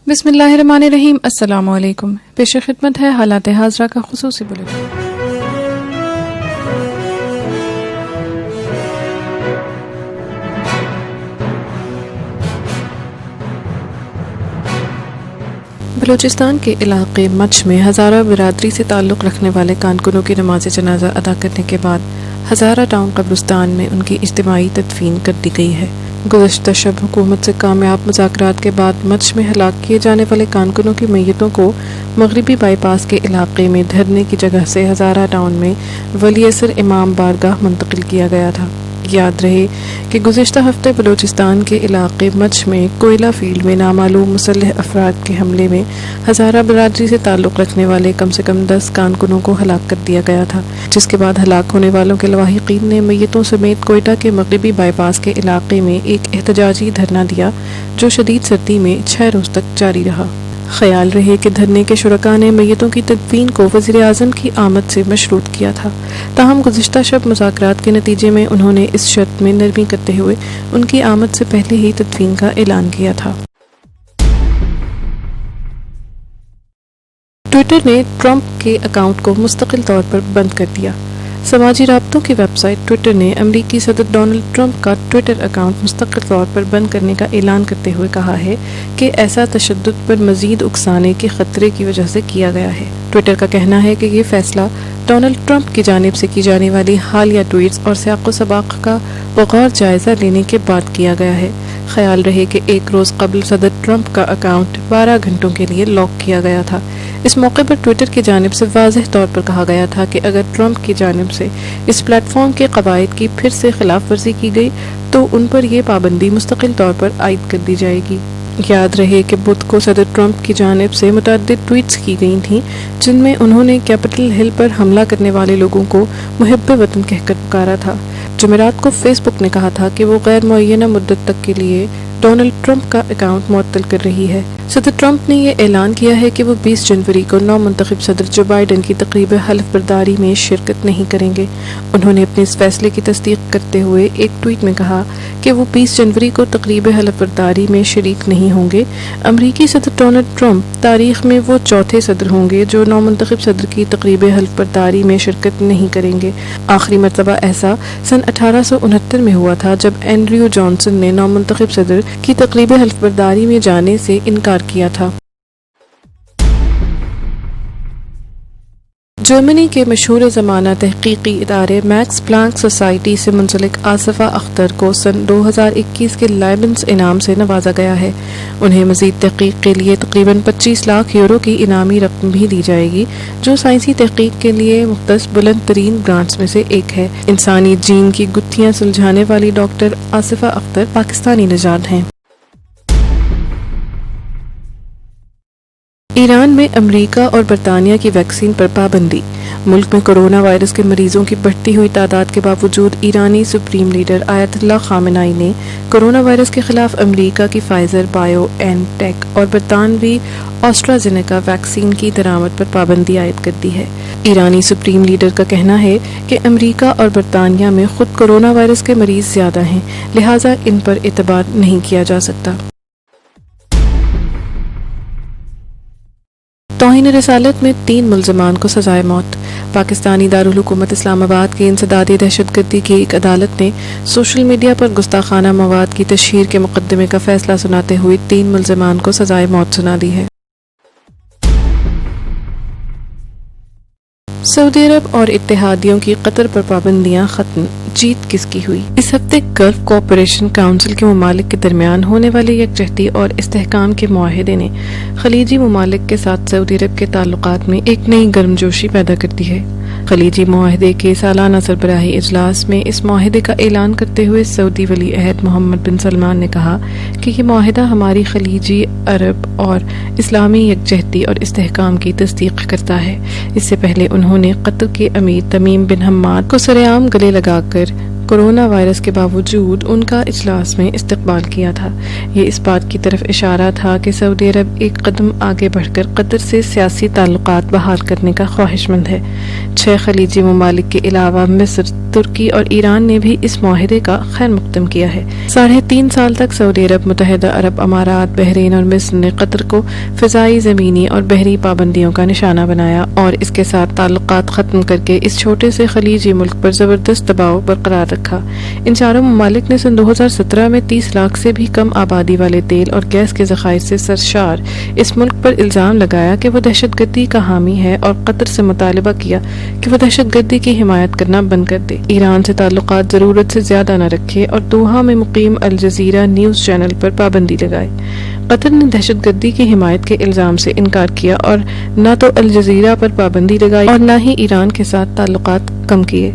بسم اللہ الرحمن الرحیم۔ السلام علیکم۔ پیش خدمت ہے حالات حاضرہ کا خصوصی بلیٹن۔ بلوچستان کے علاقے مچھ میں ہزارہ برادری سے تعلق رکھنے والے کارکنوں کی نماز جنازہ ادا کرنے کے بعد ہزارہ ٹاؤن قبرستان میں ان کی اجتماعی تدفین کر دی گئی ہے۔ گزشتہ شب حکومت سے کامیاب مذاکرات کے بعد مچھ میں ہلاک کیے جانے والے کارکنوں کی میتوں کو مغربی بائی پاس کے علاقے میں دھرنے کی جگہ سے ہزارہ ٹاؤن میں ولی اثر امام بارگاہ منتقل کیا گیا تھا۔ یاد رہے کہ گزشتہ ہفتے بلوچستان کے علاقے مچھ میں کوئلہ فیلڈ میں نامعلوم مسلح افراد کے حملے میں ہزارہ برادری سے تعلق رکھنے والے کم سے کم 10 کارکنوں کو ہلاک کر دیا گیا تھا، جس کے بعد ہلاک ہونے والوں کے لواحقین نے میتوں سمیت کوئٹہ کے مغربی بائی پاس کے علاقے میں ایک احتجاجی دھرنا دیا جو شدید سردی میں 6 روز تک جاری رہا۔ خیال رہے کہ دھرنے کے شرکاء نے میتوں کی تدفین کو وزیر اعظم کی آمد سے مشروط کیا تھا، تاہم گزشتہ شب مذاکرات کے نتیجے میں انہوں نے اس شرط میں نرمی کرتے ہوئے ان کی آمد سے پہلے ہی تدفین کا اعلان کیا تھا۔ ٹویٹر نے ٹرمپ کے اکاؤنٹ کو مستقل طور پر بند کر دیا۔ سماجی رابطوں کی ویب سائٹ ٹویٹر نے امریکی صدر ڈونلڈ ٹرمپ کا ٹویٹر اکاؤنٹ مستقل طور پر بند کرنے کا اعلان کرتے ہوئے کہا ہے کہ ایسا تشدد پر مزید اکسانے کے خطرے کی وجہ سے کیا گیا ہے۔ ٹویٹر کا کہنا ہے کہ یہ فیصلہ ڈونلڈ ٹرمپ کی جانب سے کی جانے والی حالیہ ٹویٹس اور سیاق و سباق کا بغور جائزہ لینے کے بعد کیا گیا ہے۔ خیال رہے کہ ایک روز قبل صدر ٹرمپ کا اکاؤنٹ 12 گھنٹوں کے لیے لاک کیا گیا تھا۔ اس موقع پر ٹویٹر کی جانب سے واضح طور پر کہا گیا تھا کہ اگر ٹرمپ کی جانب سے اس پلیٹ فارم کے قواعد کی پھر سے خلاف ورزی کی گئی تو ان پر یہ پابندی مستقل طور پر عائد کر دی جائے گی۔ یاد رہے کہ بدھ کو صدر ٹرمپ کی جانب سے متعدد ٹویٹس کی گئی تھیں جن میں انہوں نے کیپٹل ہل پر حملہ کرنے والے لوگوں کو محب وطن کہہ کر پکارا تھا۔ جمعرات کو فیس بک نے کہا تھا کہ وہ غیر معینہ مدت تک کے لیے ڈونلڈ ٹرمپ کا اکاؤنٹ معطل کر رہی ہے۔ صدر ٹرمپ نے یہ اعلان کیا ہے کہ وہ 20 جنوری کو نو منتخب صدر جو بائیڈن کی تقریب حلف برداری میں شرکت نہیں کریں گے۔ انہوں نے اپنے اس فیصلے کی تصدیق کرتے ہوئے ایک ٹویٹ میں کہا کہ وہ 20 جنوری کو تقریب حلف برداری میں شریک نہیں ہوں گے۔ امریکی صدر ڈونلڈ ٹرمپ تاریخ میں وہ چوتھے صدر ہوں گے جو نو منتخب صدر کی تقریب حلف برداری میں شرکت نہیں کریں گے۔ آخری مرتبہ ایسا سن 1869 میں ہوا تھا جب اینڈریو جانسن نے نو منتخب صدر کی تقریب حلف برداری میں جانے سے انکار کیا تھا۔ جرمنی کے مشہور زمانہ تحقیقی ادارے میکس پلانک سوسائٹی سے منسلک آصفہ اختر کو سن 2021 کے لائبنز انعام سے نوازا گیا ہے۔ انہیں مزید تحقیق کے لیے تقریباً 25 لاکھ یورو کی انعامی رقم بھی دی جائے گی، جو سائنسی تحقیق کے لیے مختص بلند ترین گرانٹس میں سے ایک ہے۔ انسانی جین کی گتھیاں سلجھانے والی ڈاکٹر آصفہ اختر پاکستانی نژاد ہیں۔ ایران میں امریکہ اور برطانیہ کی ویکسین پر پابندی۔ ملک میں کرونا وائرس کے مریضوں کی بڑھتی ہوئی تعداد کے باوجود ایرانی سپریم لیڈر آیت اللہ خامنائی نے کرونا وائرس کے خلاف امریکہ کی فائزر بایو این ٹیک اور برطانوی آسٹرازینیکا ویکسین کی درآمد پر پابندی عائد کر دی ہے۔ ایرانی سپریم لیڈر کا کہنا ہے کہ امریکہ اور برطانیہ میں خود کرونا وائرس کے مریض زیادہ ہیں، لہٰذا ان پر اعتبار نہیں کیا جا سکتا۔ توہین رسالت میں 3 ملزمان کو سزائے موت۔ پاکستانی دارالحکومت اسلام آباد کے انسداد دہشت گردی کی ایک عدالت نے سوشل میڈیا پر گستاخانہ مواد کی تشہیر کے مقدمے کا فیصلہ سناتے ہوئے 3 ملزمان کو سزائے موت سنا دی ہے۔ سعودی عرب اور اتحادیوں کی قطر پر پابندیاں ختم، جیت کس کی ہوئی؟ اس ہفتے گلف کوآپریشن کونسل کے ممالک کے درمیان ہونے والے یکجہتی اور استحکام کے معاہدے نے خلیجی ممالک کے ساتھ سعودی عرب کے تعلقات میں ایک نئی گرمجوشی پیدا کر دی ہے۔ خلیجی معاہدے کے سالانہ سربراہی اجلاس میں اس معاہدے کا اعلان کرتے ہوئے سعودی ولی عہد محمد بن سلمان نے کہا کہ یہ معاہدہ ہماری خلیجی، عرب اور اسلامی یکجہتی اور استحکام کی تصدیق کرتا ہے۔ اس سے پہلے انہوں نے قطر کے امیر تمیم بن حماد کو سرعام گلے لگا کر کورونا وائرس کے باوجود ان کا اجلاس میں استقبال کیا تھا۔ یہ اس بات کی طرف اشارہ تھا کہ سعودی عرب ایک قدم آگے بڑھ کر قطر سے سیاسی تعلقات بحال کرنے کا خواہش مند ہے۔ 6 خلیجی ممالک کے علاوہ مصر، ترکی اور ایران نے بھی اس معاہدے کا خیر مقدم کیا ہے۔ 3.5 سال تک سعودی عرب، متحدہ عرب امارات، بحرین اور مصر نے قطر کو فضائی، زمینی اور بحری پابندیوں کا نشانہ بنایا اور اس کے ساتھ تعلقات ختم کر کے اس چھوٹے سے خلیجی ملک پر زبردست دباؤ برقرار رکھا۔ ان چاروں ممالک نے سن 2017 میں 30 لاکھ سے بھی کم آبادی والے تیل اور گیس کے ذخائر سے سرشار اس ملک پر الزام لگایا کہ وہ دہشت گردی کا حامی ہے اور قطر سے مطالبہ کیا کہ وہ دہشت گردی کی حمایت کرنا بند کر دے، ایران سے تعلقات ضرورت سے زیادہ نہ رکھے اور دوحہ میں مقیم الجزیرہ نیوز چینل پر پابندی لگائے۔ قطر نے دہشت گردی کی حمایت کے الزام سے انکار کیا اور نہ تو الجزیرہ پر پابندی لگائی اور نہ ہی ایران کے ساتھ تعلقات کم کیے۔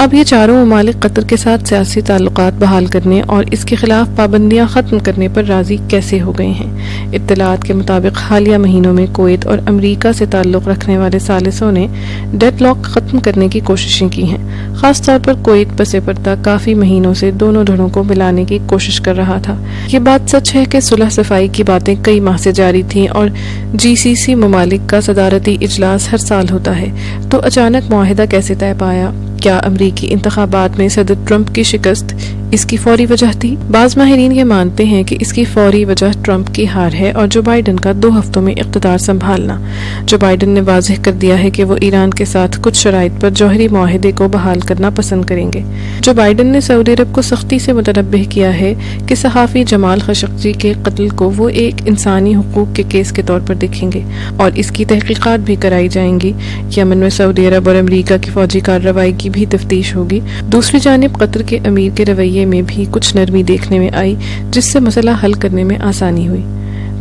اب یہ چاروں ممالک قطر کے ساتھ سیاسی تعلقات بحال کرنے اور اس کے خلاف پابندیاں ختم کرنے پر راضی کیسے ہو گئے ہیں؟ اطلاعات کے مطابق حالیہ مہینوں میں کویت اور امریکہ سے تعلق رکھنے والے ثالثوں نے ڈیڈ لاک ختم کرنے کی کوششیں کی ہیں۔ خاص طور پر کویت پس پردہ کافی مہینوں سے دونوں دھڑوں کو ملانے کی کوشش کر رہا تھا۔ یہ بات سچ ہے کہ صلح صفائی کی باتیں کئی ماہ سے جاری تھیں اور GCC ممالک کا صدارتی اجلاس ہر سال ہوتا ہے، تو اچانک معاہدہ کیسے طے پایا؟ کیا امریکی انتخابات میں صدر ٹرمپ کی شکست اس کی فوری وجہ تھی؟ بعض ماہرین یہ مانتے ہیں کہ اس کی فوری وجہ ٹرمپ کی ہار ہے اور جو بائیڈن کا 2 ہفتوں میں اقتدار سنبھالنا۔ جو بائیڈن نے واضح کر دیا ہے کہ وہ ایران کے ساتھ کچھ شرائط پر جوہری معاہدے کو بحال کرنا پسند کریں گے۔ جو بائیڈن نے سعودی عرب کو سختی سے متنبہ کیا ہے کہ صحافی جمال خاشقجی کے قتل کو وہ ایک انسانی حقوق کے کیس کے طور پر دیکھیں گے اور اس کی تحقیقات بھی کرائی جائیں گی۔ یمن میں سعودی عرب اور امریکہ کی فوجی کارروائی کی بھی تفتیش ہوگی۔ دوسری جانب قطر کے امیر کے رویے میں بھی کچھ نرمی دیکھنے میں آئی جس سے مسئلہ حل کرنے میں آسانی ہوئی۔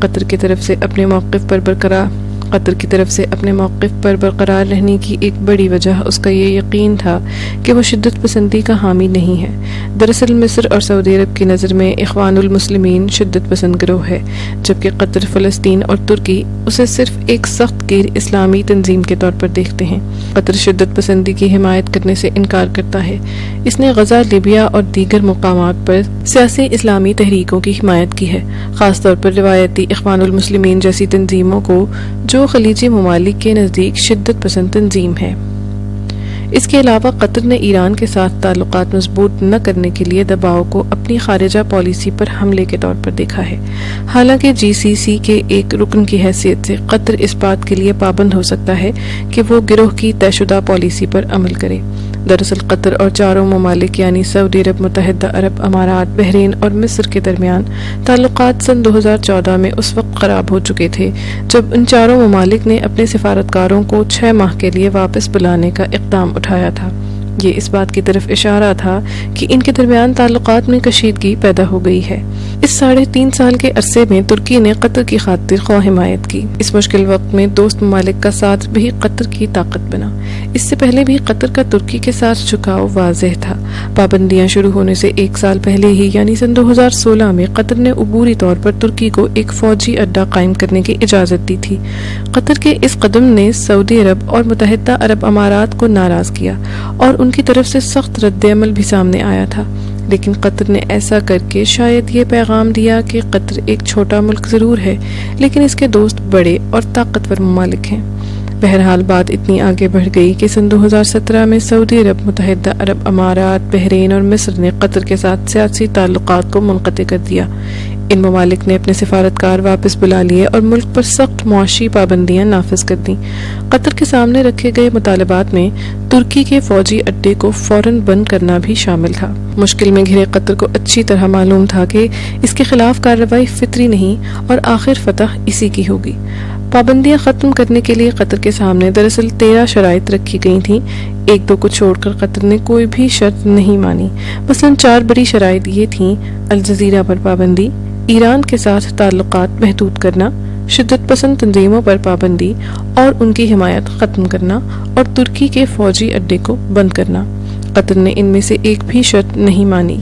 قطر کی طرف سے اپنے موقف پر برقرار رہنے کی ایک بڑی وجہ اس کا یہ یقین تھا کہ وہ شدت پسندی کا حامی نہیں ہے۔ دراصل مصر اور سعودی عرب کی نظر میں اخوان المسلمین شدت پسند گروہ ہے، جبکہ قطر، فلسطین اور ترکی اسے صرف ایک سخت گیر اسلامی تنظیم کے طور پر دیکھتے ہیں۔ قطر شدت پسندی کی حمایت کرنے سے انکار کرتا ہے۔ اس نے غزہ، لیبیا اور دیگر مقامات پر سیاسی اسلامی تحریکوں کی حمایت کی ہے، خاص طور پر روایتی اخوان المسلمین جیسی تنظیموں کو، جو خلیجی ممالک کے نزدیک شدت پسند تنظیم ہے۔ اس کے علاوہ قطر نے ایران کے ساتھ تعلقات مضبوط نہ کرنے کے لیے دباؤ کو اپنی خارجہ پالیسی پر حملے کے طور پر دیکھا ہے۔ حالانکہ GCC کے ایک رکن کی حیثیت سے قطر اس بات کے لیے پابند ہو سکتا ہے کہ وہ گروہ کی طے شدہ پالیسی پر عمل کرے۔ دراصل قطر اور چاروں ممالک یعنی سعودی عرب، متحدہ عرب امارات، بحرین اور مصر کے درمیان تعلقات سن 2014 میں اس وقت خراب ہو چکے تھے جب ان چاروں ممالک نے اپنے سفارتکاروں کو 6 ماہ کے لیے واپس بلانے کا اقدام اٹھایا تھا۔ یہ اس بات کی طرف اشارہ تھا کہ ان کے درمیان تعلقات میں کشیدگی پیدا ہو گئی ہے۔ اس 3.5 سال کے عرصے میں ترکی نے قطر کی خاطر خواہ حمایت کی۔ اس مشکل وقت میں دوست ممالک کا ساتھ بھی قطر کی طاقت بنا۔ اس سے پہلے بھی قطر کا ترکی کے ساتھ جھکاؤ واضح تھا۔ پابندیاں شروع ہونے سے 1 سال پہلے ہی یعنی سن 2016 میں قطر نے عبوری طور پر ترکی کو ایک فوجی اڈہ قائم کرنے کی اجازت دی تھی۔ قطر کے اس قدم نے سعودی عرب اور متحدہ عرب امارات کو ناراض کیا اور ان کی طرف سے سخت رد عمل بھی سامنے آیا تھا، لیکن قطر نے ایسا کر کے شاید یہ پیغام دیا کہ قطر ایک چھوٹا ملک ضرور ہے لیکن اس کے دوست بڑے اور طاقتور ممالک ہیں۔ بہرحال بات اتنی آگے بڑھ گئی کہ سن 2017 میں سعودی عرب، متحدہ عرب امارات، بحرین اور مصر نے قطر کے ساتھ سیاسی تعلقات کو منقطع کر دیا۔ ان ممالک نے اپنے سفارتکار واپس بلا لیے اور ملک پر سخت معاشی پابندیاں نافذ کر دیں۔ قطر کے سامنے رکھے گئے مطالبات میں ترکی کے فوجی اڈے کو فوراً بند کرنا بھی شامل تھا۔ مشکل میں گھرے قطر کو اچھی طرح معلوم تھا کہ اس کے خلاف کارروائی فطری نہیں اور آخر فتح اسی کی ہوگی۔ پابندیاں ختم کرنے کے لیے قطر کے سامنے دراصل 13 شرائط رکھی گئی تھیں، 1-2 کو چھوڑ کر قطر نے کوئی بھی شرط نہیں مانی۔ مثلاً 4 بڑی شرائط یہ تھیں: الجزیرہ پر پابندی، ایران کے ساتھ تعلقات محدود کرنا، شدت پسند تنظیموں پر پابندی اور ان کی حمایت ختم کرنا، اور ترکی کے فوجی اڈے کو بند کرنا۔ قطر نے ان میں سے ایک بھی شرط نہیں مانی۔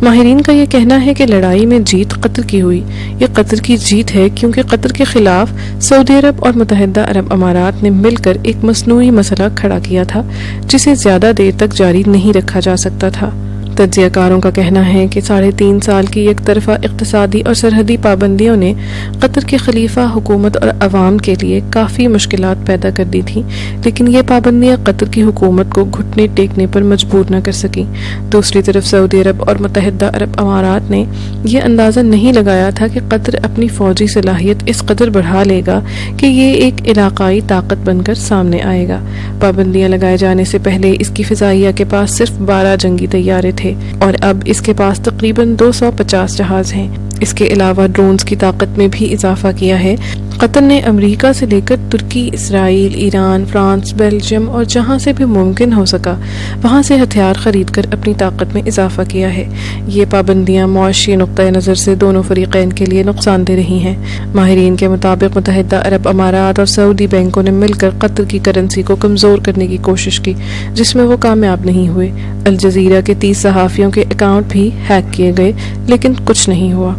ماہرین کا یہ کہنا ہے کہ لڑائی میں جیت قطر کی ہوئی. یہ قطر کی جیت ہے کیونکہ قطر کے خلاف سعودی عرب اور متحدہ عرب امارات نے مل کر ایک مصنوعی مسئلہ کھڑا کیا تھا جسے زیادہ دیر تک جاری نہیں رکھا جا سکتا تھا. تجزیہ کاروں کا کہنا ہے کہ 3.5 سال کی یک طرفہ اقتصادی اور سرحدی پابندیوں نے قطر کے خلیفہ حکومت اور عوام کے لیے کافی مشکلات پیدا کر دی تھیں، لیکن یہ پابندیاں قطر کی حکومت کو گھٹنے ٹیکنے پر مجبور نہ کر سکیں. دوسری طرف سعودی عرب اور متحدہ عرب امارات نے یہ اندازہ نہیں لگایا تھا کہ قطر اپنی فوجی صلاحیت اس قدر بڑھا لے گا کہ یہ ایک علاقائی طاقت بن کر سامنے آئے گا. پابندیاں لگائے جانے سے پہلے اس کی فضائیہ کے پاس صرف 12 جنگی طیارے تھے اور اب اس کے پاس تقریباً 250 جہاز ہیں. اس کے علاوہ ڈرونز کی طاقت میں بھی اضافہ کیا ہے. قطر نے امریکہ سے لے کر ترکی، اسرائیل، ایران، فرانس، بیلجیم اور جہاں سے بھی ممکن ہو سکا وہاں سے ہتھیار خرید کر اپنی طاقت میں اضافہ کیا ہے. یہ پابندیاں معاشی نقطۂ نظر سے دونوں فریقین کے لیے نقصان دہ رہی ہیں. ماہرین کے مطابق متحدہ عرب امارات اور سعودی بینکوں نے مل کر قطر کی کرنسی کو کمزور کرنے کی کوشش کی جس میں وہ کامیاب نہیں ہوئے. الجزیرہ کے 30 صحافیوں کے اکاؤنٹ بھی ہیک کیے گئے لیکن کچھ نہیں ہوا.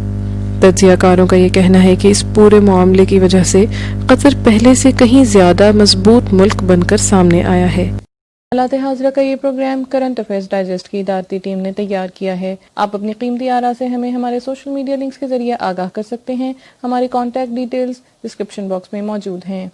تجزیہ کاروں کا یہ کہنا ہے کہ اس پورے معاملے کی وجہ سے قطر پہلے سے کہیں زیادہ مضبوط ملک بن کر سامنے آیا ہے. حالات حاضرہ کا یہ پروگرام کرنٹ افیئرز ڈائجسٹ کی ادارتی ٹیم نے تیار کیا ہے. آپ اپنی قیمتی آراء سے ہمیں ہمارے سوشل میڈیا لنکس کے ذریعے آگاہ کر سکتے ہیں. ہماری کانٹیکٹ ڈیٹیلز ڈسکرپشن باکس میں موجود ہیں.